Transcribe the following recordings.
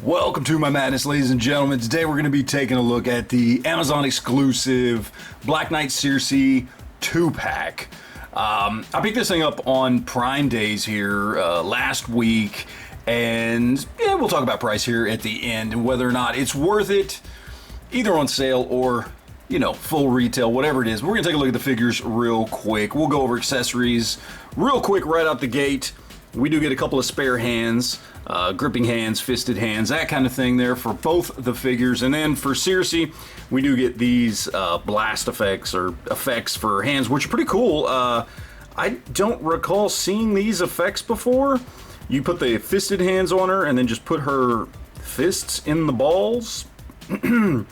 Welcome to my madness, ladies and gentlemen. Today we're going to be taking a look at the Amazon exclusive Black Knight Sersi 2-pack. I picked this thing up on Prime Days here last week, and yeah, we'll talk about price here at the end and whether or not it's worth it, either on sale or, you know, full retail, whatever it is. We're going to take a look at the figures real quick. We'll go over accessories real quick right out the gate. We do get a couple of spare hands, gripping hands, fisted hands, that kind of thing there for both the figures. And then for Sersi, we do get these blast effects or effects for hands, which are pretty cool. I don't recall seeing these effects before. You put the fisted hands on her and then just put her fists in the balls. and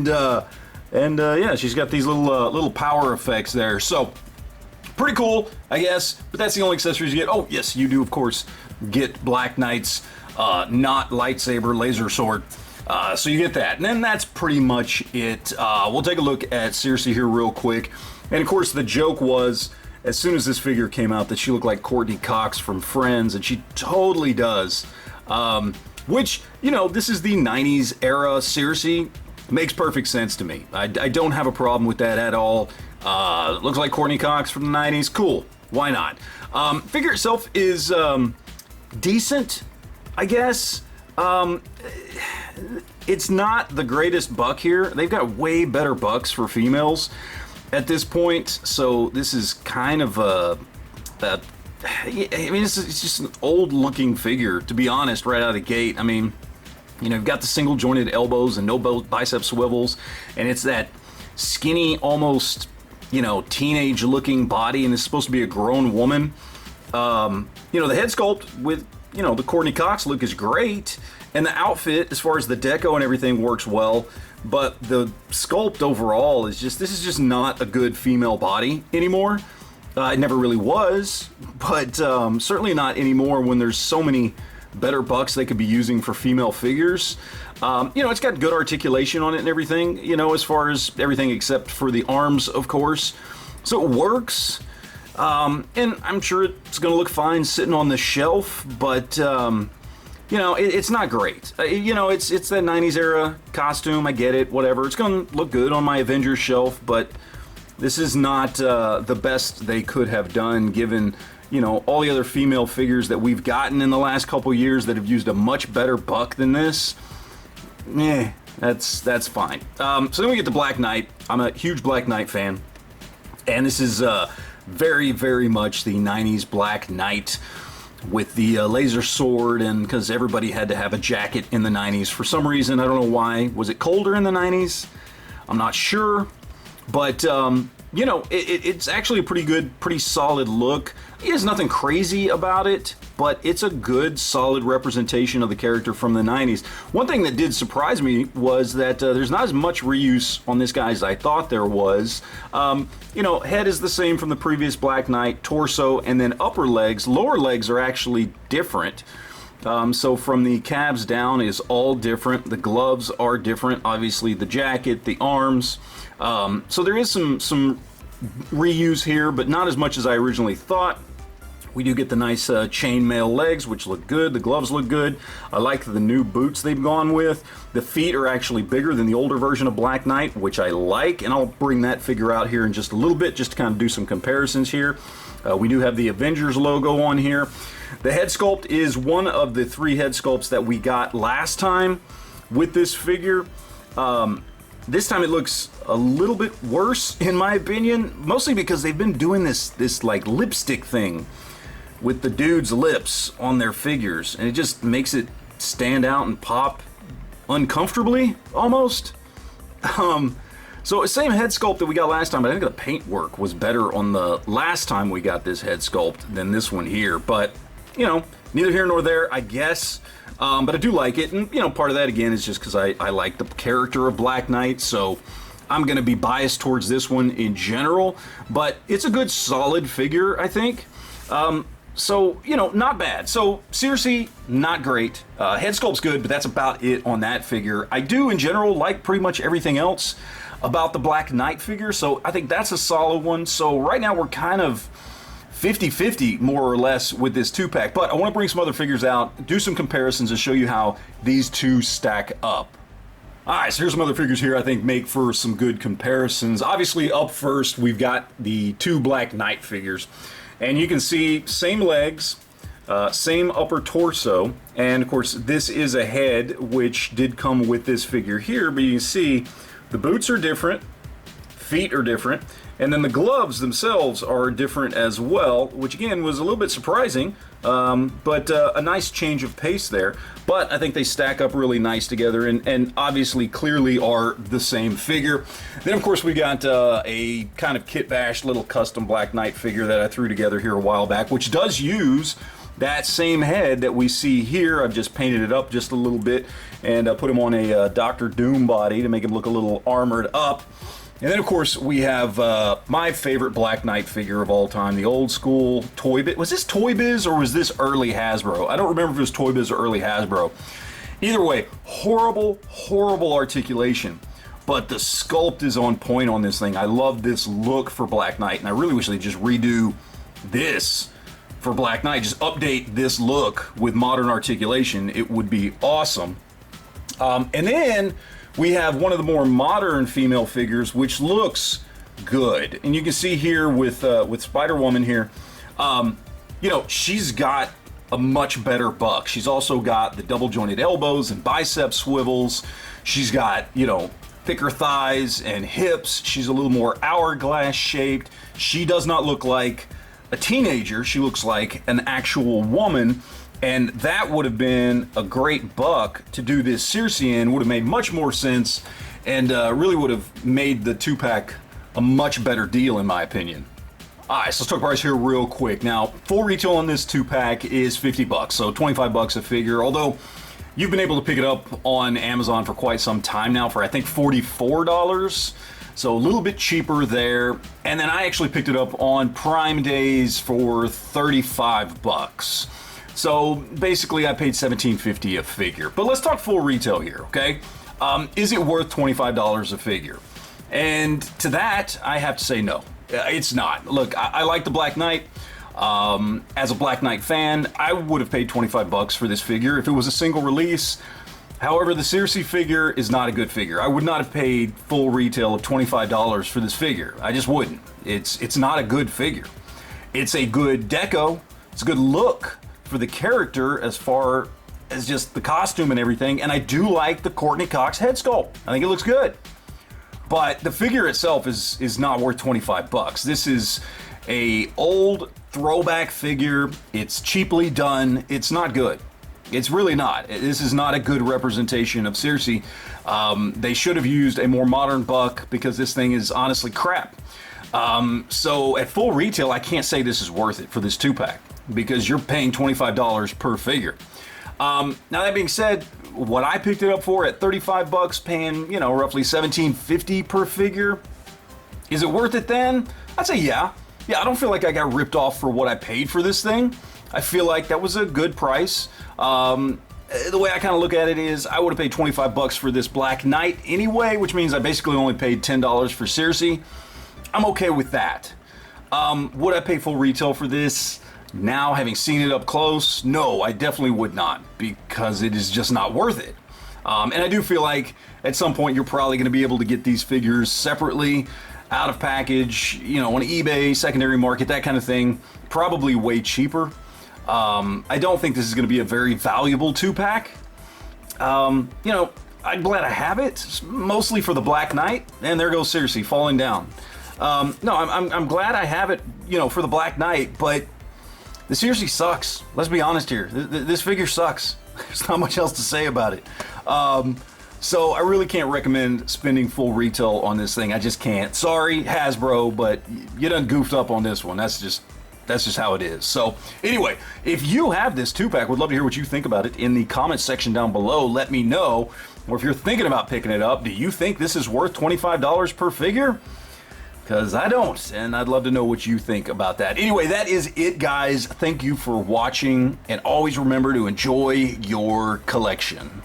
yeah, she's got these little power effects there. So pretty cool, I guess, but that's the only accessories you get. Oh, yes, you do, of course, get Black Knight's not lightsaber laser sword. So you get that. And then that's pretty much it. We'll take a look at Sersi here real quick. And, of course, the joke was, as soon as this figure came out, that she looked like Courtney Cox from Friends, and she totally does. Which, you know, this is the 90s era Sersi. Makes perfect sense to me. I don't have a problem with that at all. Looks like Courtney Cox from the 90s. Cool. Why not? Figure itself is decent, I guess. It's not the greatest buck here. They've got way better bucks for females at this point. So this is kind of I mean, it's just an old-looking figure, to be honest, right out of the gate. I mean, you know, you've got the single-jointed elbows and no bicep swivels, and it's that skinny, almost, you know, teenage-looking body, and it's supposed to be a grown woman. You know, the head sculpt with, you know, the Courtney Cox look is great, and the outfit, as far as the deco and everything, works well, but the sculpt overall is just, this is just not a good female body anymore. It never really was, but certainly not anymore when there's so many better bucks they could be using for female figures. You know, it's got good articulation on it and everything, you know, as far as everything except for the arms, of course. So it works, and I'm sure it's going to look fine sitting on the shelf, but, you know, it's not great. You know, it's that 90s era costume, I get it, whatever. It's going to look good on my Avengers shelf, but this is not the best they could have done given, you know, all the other female figures that we've gotten in the last couple years that have used a much better buck than this. Yeah, that's fine. So then we get the Black Knight. I'm a huge Black Knight fan, and this is very, very much the 90s Black Knight with the laser sword, and because everybody had to have a jacket in the 90s for some reason. I don't know why. Was it colder in the 90s? I'm not sure, but you know, it's actually a pretty good, pretty solid look. It has nothing crazy about it, but it's a good, solid representation of the character from the 90s. One thing that did surprise me was that there's not as much reuse on this guy as I thought there was. You know, head is the same from the previous Black Knight, torso, and then upper legs. Lower legs are actually different. So from the calves down is all different. The gloves are different. Obviously, the jacket, the arms. So there is some reuse here, but not as much as I originally thought. We do get the nice chainmail legs, which look good. The gloves look good. I like the new boots they've gone with. The feet are actually bigger than the older version of Black Knight, which I like, and I'll bring that figure out here in just a little bit just to kind of do some comparisons here. We do have the Avengers logo on here. The head sculpt is one of the 3 head sculpts that we got last time with this figure. This time it looks a little bit worse, in my opinion, mostly because they've been doing this like lipstick thing with the dude's lips on their figures, and it just makes it stand out and pop uncomfortably, almost. So same head sculpt that we got last time, but I think the paint work was better on the last time we got this head sculpt than this one here. But, you know, neither here nor there, I guess. But I do like it, and, you know, part of that, again, is just because I like the character of Black Knight, so I'm going to be biased towards this one in general. But it's a good, solid figure, I think. So, you know, not bad. So, Sersi, not great. Head sculpt's good, but that's about it on that figure. I do, in general, like pretty much everything else about the Black Knight figure, so I think that's a solid one. So right now we're kind of 50-50 more or less with this 2-pack. But I want to bring some other figures out, do some comparisons, and show you how these two stack up. Alright, so here's some other figures here I think make for some good comparisons. Obviously, up first, we've got the two Black Knight figures. And you can see same legs, same upper torso, and of course this is a head which did come with this figure here, but you can see the boots are different, feet are different, and then the gloves themselves are different as well, which again was a little bit surprising, but a nice change of pace there. But I think they stack up really nice together, and obviously clearly are the same figure. Then of course we got a kind of kit bash little custom Black Knight figure that I threw together here a while back, which does use that same head that we see here. I've just painted it up just a little bit and put him on a Dr. Doom body to make him look a little armored up. And then, of course, we have my favorite Black Knight figure of all time, the old school Toy Biz. Was this Toy Biz or was this early Hasbro? I don't remember if it was Toy Biz or early Hasbro. Either way, horrible, horrible articulation. But the sculpt is on point on this thing. I love this look for Black Knight, and I really wish they'd just redo this for Black Knight. Just update this look with modern articulation. It would be awesome. And then we have one of the more modern female figures, which looks good. And you can see here with Spider-Woman here, you know, she's got a much better buck. She's also got the double jointed elbows and bicep swivels. She's got, you know, thicker thighs and hips. She's a little more hourglass shaped. She does not look like a teenager. She looks like an actual woman. And that would have been a great buck to do this Sersi in. Would have made much more sense, and really would have made the 2-pack a much better deal in my opinion. Alright, so let's talk price here real quick. Now, full retail on this 2-pack is $50, so $25 a figure, although you've been able to pick it up on Amazon for quite some time now for I think $44. So a little bit cheaper there. And then I actually picked it up on Prime Days for $35. So basically I paid $17.50 a figure. But let's talk full retail here, okay? Is it worth $25 a figure? And to that, I have to say no. It's not. Look, I like the Black Knight. As a Black Knight fan, I would have paid $25 for this figure if it was a single release. However, the Sersi figure is not a good figure. I would not have paid full retail of $25 for this figure. I just wouldn't. It's not a good figure. It's a good deco. It's a good look for the character as far as just the costume and everything. And I do like the Courtney Cox head sculpt. I think it looks good. But the figure itself is not worth $25. This is a old throwback figure. It's cheaply done. It's not good. It's really not. This is not a good representation of Sersi. They should have used a more modern buck because this thing is honestly crap. So at full retail, I can't say this is worth it for this 2-pack because you're paying $25 per figure. Now that being said, what I picked it up for at $35, paying, you know, roughly $17.50 per figure, is it worth it then? I'd say yeah. Yeah, I don't feel like I got ripped off for what I paid for this thing. I feel like that was a good price. The way I kind of look at it is I would have paid $25 for this Black Knight anyway, which means I basically only paid $10 for Sersi. I'm okay with that. Would I pay full retail for this now, having seen it up close? No, I definitely would not, because it is just not worth it. And I do feel like at some point you're probably going to be able to get these figures separately, out of package, you know, on eBay, secondary market, that kind of thing, probably way cheaper. I don't think this is going to be a very valuable 2-pack. You know, I'm glad I have it, mostly for the Black Knight, and there goes Sersi falling down. No, I'm glad I have it, you know, for the Black Knight, but the Sersi sucks. Let's be honest here. This figure sucks. There's not much else to say about it. So I really can't recommend spending full retail on this thing. I just can't. Sorry, Hasbro, but you done goofed up on this one. That's just how it is. So anyway, if you have this 2-pack, would love to hear what you think about it in the comments section down below. Let me know. Or if you're thinking about picking it up, do you think this is worth $25 per figure? Because I don't, and I'd love to know what you think about that. Anyway, that is it, guys. Thank you for watching, and always remember to enjoy your collection.